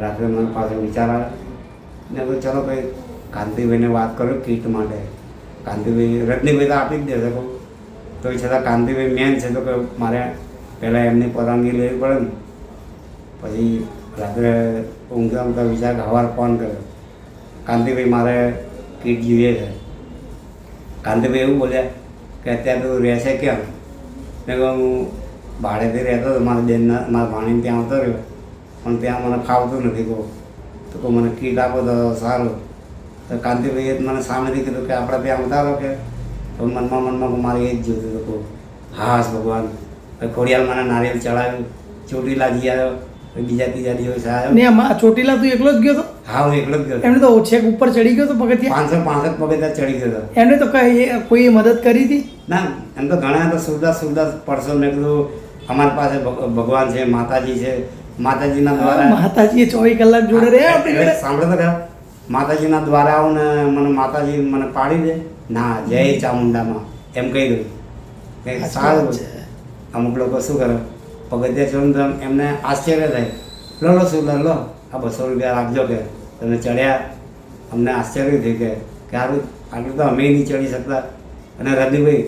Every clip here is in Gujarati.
રાત્રે મને પાછો વિચાર આવે ને કહું ચલો ભાઈ કાંતિભાઈને વાત કરો કીટ માટે. કાંતિભાઈ રજનીભાઈ તો આપી જ દેશે કહું તો છતાં કાંતિભાઈ મેન છે તો કે મારે પહેલાં એમની પરવાનગી લેવી પડે ને. પછી રાત્રે ઊંઘતા ઊંઘતા વિચાર સવાર ફોન કર્યો, કાંતિભાઈ મારે કીટ જોઈએ છે. કાંતિભાઈ એવું બોલ્યા કે અત્યારે તું રહેશે ક્યાં? મેં કહું હું ભાડેથી રહેતો હતો, મારા બેનના મારા ભાણીને ત્યાં આવતો રહ્યો પણ ત્યાં મને ફાવતું નથી. કહું તો કહું મને કીટ આપો તો સારું. તો કાંતિભાઈએ મને સામેથી કીધું કે આપણે ત્યાં આવતા રહો કે તો મનમાં મારે એ જ જોતું હતું. કહું હાસ ભગવાન. ખોડિયાલ મને નારિયેલ ચડાવ્યું, ચોટીલા જઈ આવ્યો, બીજા ત્રીજા દિવસે આવ્યો. ને આમાં ચોટીલા તું એકલો જ ગયો હતો? હા હું એકલો જ ગયો. એમને તો છેક ઉપર ચડી ગયો તો પગથિયા? 565 પગથિયા ચડી ગયો હતો. એમને તો કોઈ મદદ કરી હતી? ના એમ તો ઘણા તો સુરદાસ પડશો. મેં કીધું અમારી પાસે ભગવાન છે, માતાજી છે, માતાજીના દ્વારા માતાજીએ 24 કલાક જોડે રહ્યા. સાંભળો તો ખરા, માતાજીના દ્વારા આવું ને મને માતાજી મને પાડી દે. ના જય ચામુંડામાં એમ કહી દઉં કે સારું. અમુક લોકો શું કરે પગથિયા ચડું તો એમને આશ્ચર્ય થાય, લો શું લો આ 200 રૂપિયા રાખજો કે તમે ચડ્યા. અમને આશ્ચર્ય થઈ કે સારું આટલું તો અમે નહીં ચડી શકતા. અને રજનીભાઈ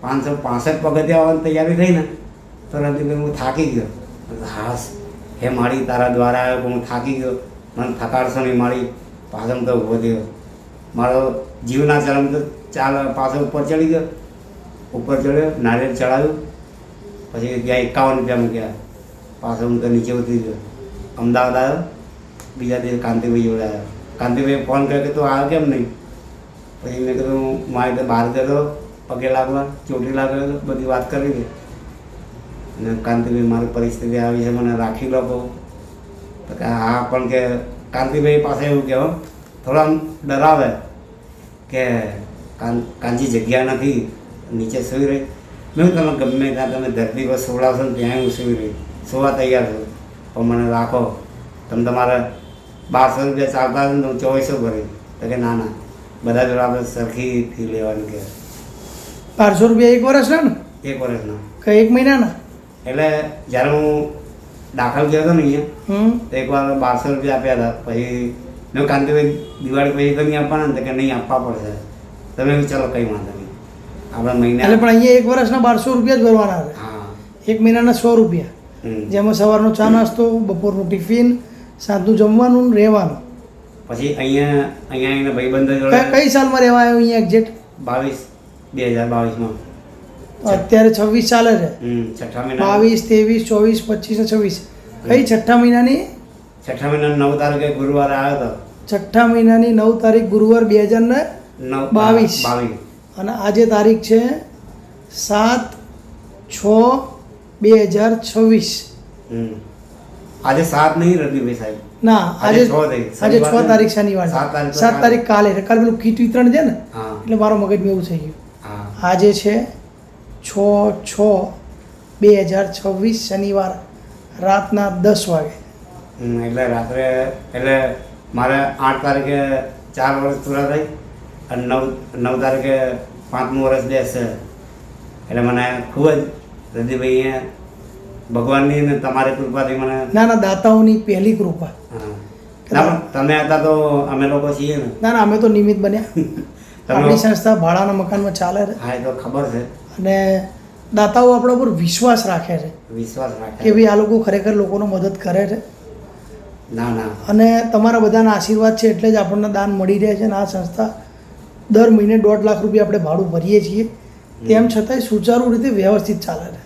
565 પગથિયા આવવાની તૈયારી થઈ ને તો રજનીભાઈ હું થાકી ગયો. હાસ હે માળી તારા દ્વારા આવ્યો પણ હું થાકી ગયો, મને થકાડશો નહીં માળી. પાછો તો ઊભો થયો, મારો જીવના ચરમ તો ચાલ પાછો ઉપર ચડી ગયો. ઉપર ચડ્યો, નારિયેળ ચડાવ્યું, પછી ત્યાં 51 રૂપિયા મૂક્યા. પાછો હું તો નીચે ઉતરી ગયો. અમદાવાદ આવ્યો, બીજા દિવસે કાંતિભાઈ જોડે આવ્યો. કાંતિભાઈએ ફોન કર્યો કે તું આવ્યો કેમ નહીં? પછી મેં કીધું મારે તો બહાર ગયો, પગે લાગવા ચોટી લાગ્યો, બધી વાત કરી હતી. અને કાંતિભાઈ મારી પરિસ્થિતિ આવી છે, મને રાખી લો કહું તો કે હા. પણ કે કાંતિભાઈ પાસે એવું કહેવું થોડા ડરાવે કે કાંજી જગ્યા નથી, નીચે સૂઈ રહી. મેં તમે ગમે ત્યાં તમે ધરતી પર સોવડાવશો ને ત્યાં હું સૂઈ રહી, સોવા તૈયાર છું પણ મને રાખો. તમે તમારે 1200 રૂપિયા ચાલતા હશે ને તો 2400 ભરી. તો કે ના ના બધા જોડે આપણે સરખીથી લેવાની કે 1200 રૂપિયા એક વર્ષના ને? એક વર્ષના કે એક મહિનાના? એટલે જ્યારે હું દાખલ ગયો હતો ને અહીંયા તો એકવાર 1200 રૂપિયા આપ્યા હતા. પછી મેં કાંતિભાઈ દિવાળી પછી તો નહીં આપવાના ને કે નહીં આપવા પડશે. તમે ચલો કંઈ વાંધો નહીં આપણે મહિના. એટલે પણ અહીંયા એક વર્ષના 1200 રૂપિયા જ ભરવાના આવે? હા. એક મહિનાના 100 રૂપિયા, જેમાં સવારનો ચા નાસ્તો, બપોરનું ટિફિન, સાંજનું જમવાનું, રહેવાનું. પછી અહીંયા ભાઈબંધો જોડે કઈ સાલમાં રહેવા આવ્યો અહીંયા એક્ઝેક્ટ? 2022માં. અત્યારે 26 ચાલે છે. છઠ્ઠા મહિના 22, 23, 24, 25 ને 26. કઈ છઠ્ઠા મહિનાની? છઠ્ઠા મહિનાની 9 તારીખે ગુરુવારે આવ્યો હતો. છઠ્ઠા મહિનાની 9 તારીખ ગુરુવાર 2022. અને આજે તારીખ છે 7/6/2026. આજે 7 નહીં રજનીભાઈ સાહેબ, ના આજે 6 તારીખ શનિવાર. 7 તારીખ કાલે. કાલે પેલું કીટ વિતરણ છે ને એટલે મારો મગજમાં એવું થઈ ગયું. આજે છે 6/6/2026 શનિવાર રાતના 10 વાગે. એટલે રાત્રે એટલે મારે 8 તારીખે 4 વર્ષ પૂરા થઈ અને 9 તારીખે 5મું વર્ષ બેસશે. એટલે મને ખૂબ જ રજનીભાઈ ભગવાનની ને તમારી કૃપાથી મને. ના દાતાઓની પહેલી કૃપા. તમે હતા તો અમે લોકો છીએ ને. ના અમે તો નિમિત્ત બન્યા. આપણી સંસ્થા ભાડાના મકાનમાં ચાલે છે. હા એ તો ખબર છે. અને દાતાઓ આપણા ઉપર વિશ્વાસ રાખે છે કે ભાઈ આ લોકો ખરેખર લોકોનો મદદ કરે છે. ના અને તમારા બધાના આશીર્વાદ છે એટલે જ આપણને દાન મળી રહે છે. અને આ સંસ્થા દર મહિને 1.5 લાખ રૂપિયા આપણે ભાડું ભરીએ છીએ, તેમ છતાંય સુચારુ રીતે વ્યવસ્થિત ચાલે છે.